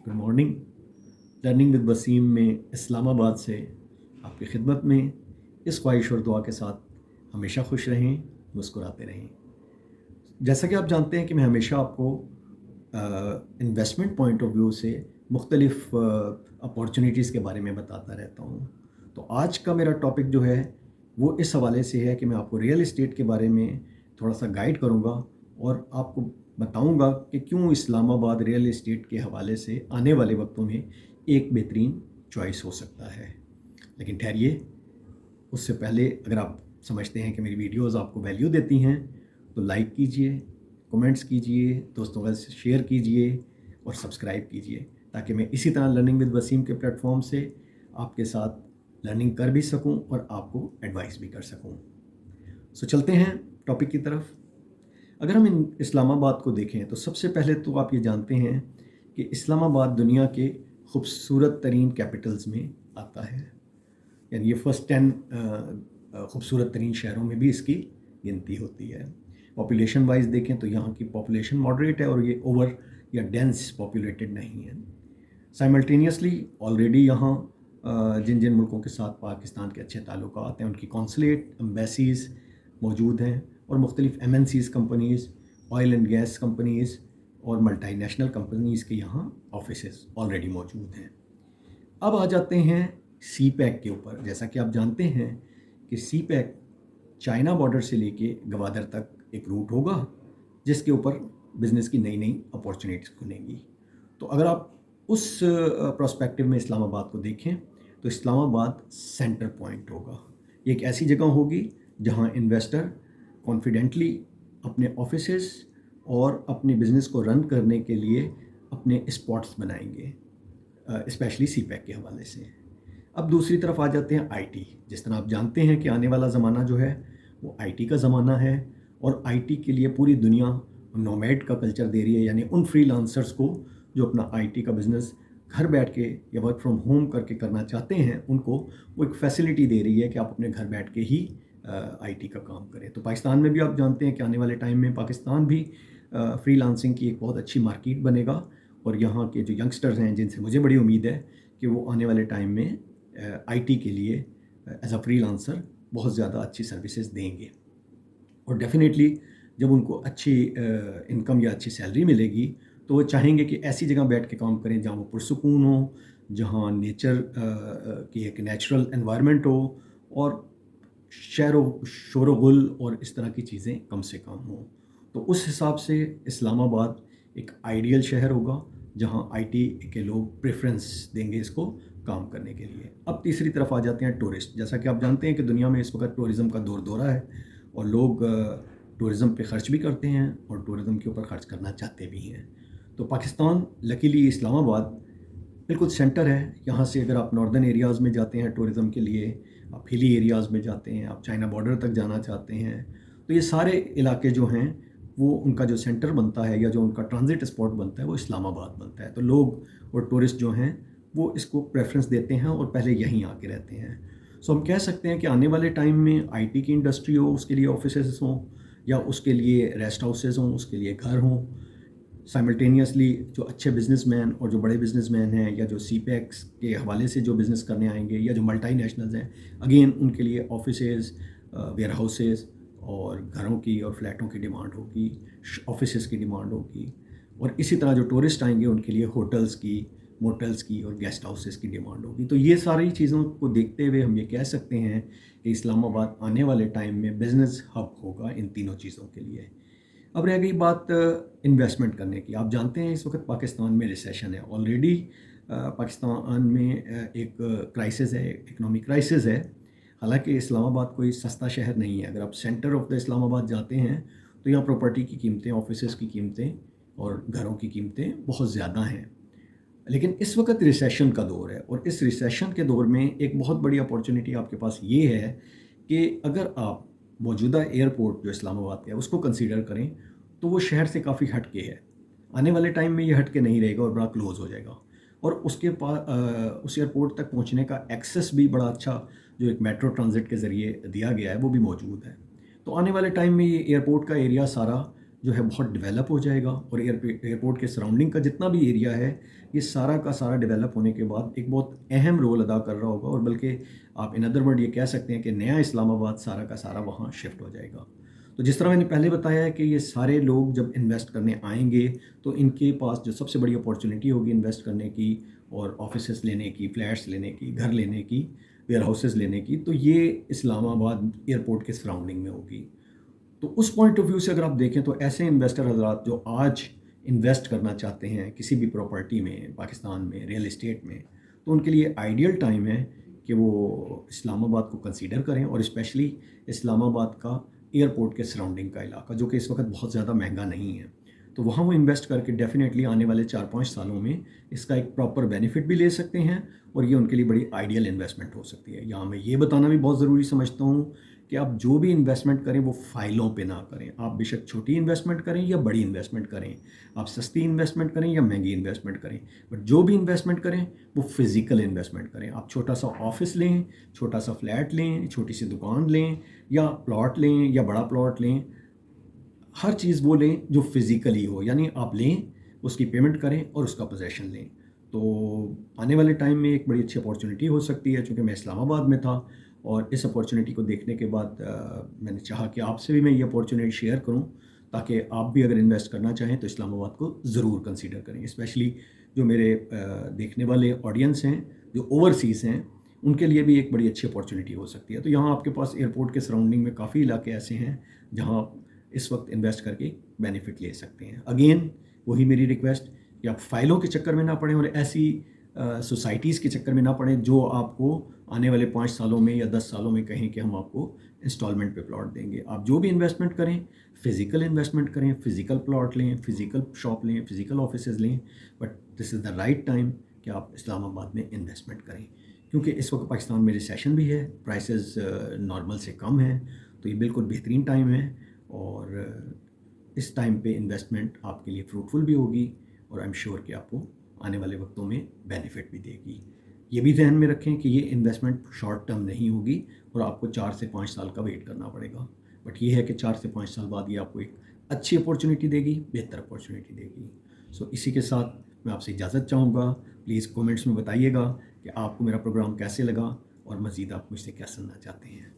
Good morning. Learning with Waseem में इस्लामाबाद से आपकी खिदमत में इस ख्वाहिश और दुआ के साथ हमेशा खुश रहें, मुस्कुराते रहें। जैसा कि आप जानते हैं कि मैं हमेशा आपको इन्वेस्टमेंट पॉइंट ऑफ व्यू से मुख्तलिफ़ अपॉर्चुनिटीज़ के बारे में बताता रहता हूँ। तो आज का मेरा टॉपिक जो है वो इस हवाले से है कि मैं आपको रियल इस्टेट के बारे में थोड़ा सा गाइड करूँगा और आपको बताऊँगा कि क्यों इस्लामाबाद रियल इस्टेट के हवाले से आने वाले वक्तों में एक बेहतरीन चॉइस हो सकता है। लेकिन ठहरिए, उससे पहले अगर आप समझते हैं कि मेरी वीडियोज़ आपको वैल्यू देती हैं तो लाइक कीजिए, कमेंट्स कीजिए, दोस्तों के साथ शेयर कीजिए और सब्सक्राइब कीजिए ताकि मैं इसी तरह लर्निंग विद वसीम के प्लेटफॉर्म से आपके साथ लर्निंग कर भी सकूं और आपको एडवाइस भी कर सकूं। सो चलते हैं टॉपिक की तरफ। अगर हम इस्लामाबाद को देखें तो सबसे पहले तो आप ये जानते हैं कि इस्लामाबाद दुनिया के खूबसूरत तरीन कैपिटल्स में आता है, यानी ये फर्स्ट 10 खूबसूरत तरीन शहरों में भी इसकी गिनती होती है। पॉपुलेशन वाइज देखें तो यहाँ की पॉपुलेशन मॉडरेट है और ये ओवर या डेंस पॉपुलेटेड नहीं है। साइमल्टेनियसली ऑलरेडी यहाँ जिन जिन मुल्कों के साथ पाकिस्तान के अच्छे ताल्लुकात हैं उनकी कॉन्सुलेट एम्बेसीज़ मौजूद हैं और मुख्तलिफ़ MNCs companies, oil and gas companies और मल्टीनेशनल कंपनीज़ के यहाँ ऑफिसेस ऑलरेडी मौजूद हैं। अब आ जाते हैं CPEC के ऊपर। जैसा कि आप जानते हैं कि CPEC चाइना बॉर्डर से लेके गवादर तक एक रूट होगा जिसके ऊपर बिज़नेस की नई नई अपॉर्चुनिटीज़ खुलेंगी। तो अगर आप उस प्रोस्पेक्टिव में इस्लामाबाद को देखें तो इस्लामाबाद सेंटर पॉइंट होगा। ये एक ऐसी जगह होगी जहां इन्वेस्टर कॉन्फिडेंटली अपने ऑफिसेस और अपने बिज़नेस को रन करने के लिए अपने स्पॉट्स बनाएंगे, स्पेशली CPEC के हवाले से। अब दूसरी तरफ आ जाते हैं IT। जिस तरह आप जानते हैं कि आने वाला ज़माना जो है वो IT का ज़माना है और IT के लिए पूरी दुनिया नोमैड का कल्चर दे रही है, यानी उन फ्रीलांसर्स को जो अपना IT का बिज़नेस घर बैठ के या वर्क फ्रॉम होम करके करना चाहते हैं उनको वो एक फैसिलिटी दे रही है कि आप अपने घर बैठ के ही IT का काम करें। तो पाकिस्तान में भी आप जानते हैं कि आने वाले टाइम में पाकिस्तान भी फ्रीलांसिंग की एक बहुत अच्छी मार्केट बनेगा और यहाँ के जो यंगस्टर्स हैं जिनसे मुझे बड़ी उम्मीद है कि वो आने वाले टाइम में IT के लिए एज अ फ्रीलांसर बहुत ज़्यादा अच्छी सर्विसेज देंगे और डेफिनेटली जब उनको अच्छी इनकम या अच्छी सैलरी मिलेगी तो वो चाहेंगे कि ऐसी जगह बैठ के काम करें जहाँ वो पुरसुकून हो, जहाँ नेचर की एक नेचुरल एनवायरनमेंट हो और शोर गुल और इस तरह की चीज़ें कम से कम हों। तो उस हिसाब से इस्लामाबाद एक आइडियल शहर होगा जहाँ IT के लोग प्रेफरेंस देंगे इसको काम करने के लिए। अब तीसरी तरफ आ जाते हैं टूरिस्ट। जैसा कि आप जानते हैं कि दुनिया में इस वक्त टूरिज़म का दौर दौरा है और लोग टूरिज़म पे ख़र्च भी करते हैं और टूरिज़म के ऊपर ख़र्च करना चाहते भी हैं। तो पाकिस्तान लकीली इस्लामाबाद बिल्कुल सेंटर है। यहाँ से अगर आप नॉर्दर्न एरियाज़ में जाते हैं टूरिज़म के लिए, आप हिली एरियाज़ में जाते हैं, आप चाइना बॉर्डर तक जाना चाहते हैं, तो ये सारे इलाके जो हैं वो उनका जो सेंटर बनता है या जो उनका ट्रांजिट स्पॉट बनता है वो इस्लामाबाद बनता है। तो लोग और टूरिस्ट जो हैं वो इसको प्रेफरेंस देते हैं और पहले यहीं आके रहते हैं। सो हम कह सकते हैं कि आने वाले टाइम में IT की इंडस्ट्री हो, उसके लिए ऑफिसेस हों या उसके लिए रेस्ट हाउसेस हों, उसके लिए घर हों, साइमल्टेनियसली जो अच्छे बिजनेसमैन और जो बड़े बिजनेसमैन हैं या जो CPEC के हवाले से जो बिज़नेस करने आएंगे या जो मल्टीनेशनल्स हैं, अगेन उनके लिए ऑफिसेस, वेयर हाउसेस और घरों की और फ्लैटों की डिमांड होगी, ऑफिसेस की डिमांड होगी और इसी तरह जो टूरिस्ट आएंगे उनके लिए होटल्स की, मोटल्स की और गेस्ट हाउसेस की डिमांड होगी। तो ये सारी चीज़ों को देखते हुए हम ये कह सकते हैं कि इस्लामाबाद आने वाले टाइम में बिज़नेस हब होगा इन तीनों चीज़ों के लिए। अब रह गई बात इन्वेस्टमेंट करने की। आप जानते हैं इस वक्त पाकिस्तान में रिसेशन है ऑलरेडी। पाकिस्तान में एक क्राइसिस है, इकोनॉमिक क्राइसिस है। हालांकि इस्लामाबाद कोई सस्ता शहर नहीं है। अगर आप सेंटर ऑफ द इस्लामाबाद जाते हैं तो यहाँ प्रॉपर्टी की कीमतें, ऑफिसेस की कीमतें और घरों की कीमतें बहुत ज़्यादा हैं। लेकिन इस वक्त रिसेशन का दौर है और इस रिसेशन के दौर में एक बहुत बड़ी अपॉर्चुनिटी आपके पास ये है कि अगर आप मौजूदा एयरपोर्ट जो इस्लामाबाद का है उसको कंसीडर करें तो वो शहर से काफ़ी हट के है। आने वाले टाइम में ये हट के नहीं रहेगा और बड़ा क्लोज़ हो जाएगा और उसके पास उस एयरपोर्ट तक पहुंचने का एक्सेस भी बड़ा अच्छा जो एक मेट्रो ट्रांजिट के ज़रिए दिया गया है वो भी मौजूद है। तो आने वाले टाइम में ये एयरपोर्ट का एरिया सारा जो है बहुत डेवलप हो जाएगा, और एयरपोर्ट के सराउंडिंग का जितना भी एरिया है ये सारा का सारा डेवलप होने के बाद एक बहुत अहम रोल अदा कर रहा होगा, और बल्कि आप इन अदर वर्ड ये कह सकते हैं कि नया इस्लामाबाद सारा का सारा वहाँ शिफ्ट हो जाएगा। तो जिस तरह मैंने पहले बताया है कि ये सारे लोग जब इन्वेस्ट करने आएंगे तो इनके पास जो सबसे बड़ी अपॉर्चुनिटी होगी इन्वेस्ट करने की, और ऑफिसेस लेने की, फ्लैट्स लेने की, घर लेने की, वेयर हाउसेस लेने की, तो ये इस्लामाबाद एयरपोर्ट के सराउंडिंग में होगी। तो उस पॉइंट ऑफ व्यू से अगर आप देखें तो ऐसे इन्वेस्टर हजरात जो आज इन्वेस्ट करना चाहते हैं किसी भी प्रॉपर्टी में पाकिस्तान में रियल एस्टेट में, तो उनके लिए आइडियल टाइम है कि वो इस्लामाबाद को कंसीडर करें, और स्पेशली इस्लामाबाद का एयरपोर्ट के सराउंडिंग का इलाका जो कि इस वक्त बहुत ज़्यादा महंगा नहीं है, तो वहाँ वो इन्वेस्ट करके डेफिनेटली आने वाले 4-5 सालों में इसका एक प्रॉपर बेनिफिट भी ले सकते हैं, और ये उनके लिए बड़ी आइडियल इन्वेस्टमेंट हो सकती है। यहाँ मैं ये बताना भी बहुत ज़रूरी समझता हूँ कि आप जो भी इन्वेस्टमेंट करें वो फ़ाइलों पे ना करें। आप बेशक छोटी इन्वेस्टमेंट करें या बड़ी इन्वेस्टमेंट करें, आप सस्ती इन्वेस्टमेंट करें या महंगी इन्वेस्टमेंट करें, बट जो भी इन्वेस्टमेंट करें वो फ़िज़िकल इन्वेस्टमेंट करें। आप छोटा सा ऑफिस लें, छोटा सा फ्लैट लें, छोटी सी दुकान लें, या प्लॉट लें या बड़ा प्लॉट लें, हर चीज़ वो लें जो फिज़िकली हो, यानी आप लें, उसकी पेमेंट करें और उसका पोजेसन लें। तो आने वाले टाइम में एक बड़ी अच्छी अपॉर्चुनिटी हो सकती है, चूँकि मैं इस्लामाबाद में था और इस अपॉर्चुनिटी को देखने के बाद मैंने चाहा कि आपसे भी मैं ये अपॉर्चुनिटी शेयर करूं, ताकि आप भी अगर इन्वेस्ट करना चाहें तो इस्लामाबाद को ज़रूर कंसीडर करें। स्पेशली जो मेरे देखने वाले ऑडियंस हैं जो ओवरसीज़ हैं, उनके लिए भी एक बड़ी अच्छी अपॉर्चुनिटी हो सकती है। तो यहाँ आपके पास एयरपोर्ट के सराउंडिंग में काफ़ी इलाके ऐसे हैं जहाँ आप इस वक्त इन्वेस्ट करके बेनिफिट ले सकते हैं। अगेन वही मेरी रिक्वेस्ट कि आप फाइलों के चक्कर में ना पड़ें और ऐसी सोसाइटीज़ के चक्कर में ना पड़ें जो आपको आने वाले 5 सालों में या 10 सालों में कहें कि हम आपको इंस्टॉलमेंट पे प्लॉट देंगे। आप जो भी इन्वेस्टमेंट करें फ़िज़िकल इन्वेस्टमेंट करें, फ़िज़िकल प्लॉट लें, फ़िज़िकल शॉप लें, फ़िज़िकल ऑफिसेज़ लें, but this is the right time कि आप इस्लामाबाद में इन्वेस्टमेंट करें, क्योंकि इस वक्त पाकिस्तान में रिसेशन भी है, प्राइसेस नॉर्मल से कम हैं, तो ये बिल्कुल बेहतरीन टाइम है, और इस टाइम पे इन्वेस्टमेंट आपके लिए फ्रूटफुल भी होगी, और आई एम श्योर कि आपको आने वाले वक्तों में बेनिफिट भी देगी। ये भी ध्यान में रखें कि ये इन्वेस्टमेंट शॉर्ट टर्म नहीं होगी और आपको 4 से 5 साल का वेट करना पड़ेगा, बट ये है कि 4 से 5 साल बाद ये आपको एक अच्छी अपॉर्चुनिटी देगी, बेहतर अपॉर्चुनिटी देगी। सो इसी के साथ मैं आपसे इजाज़त चाहूँगा। प्लीज़ कमेंट्स में बताइएगा कि आपको मेरा प्रोग्राम कैसे लगा और मज़ीद आप मुझसे क्या सुनना चाहते हैं।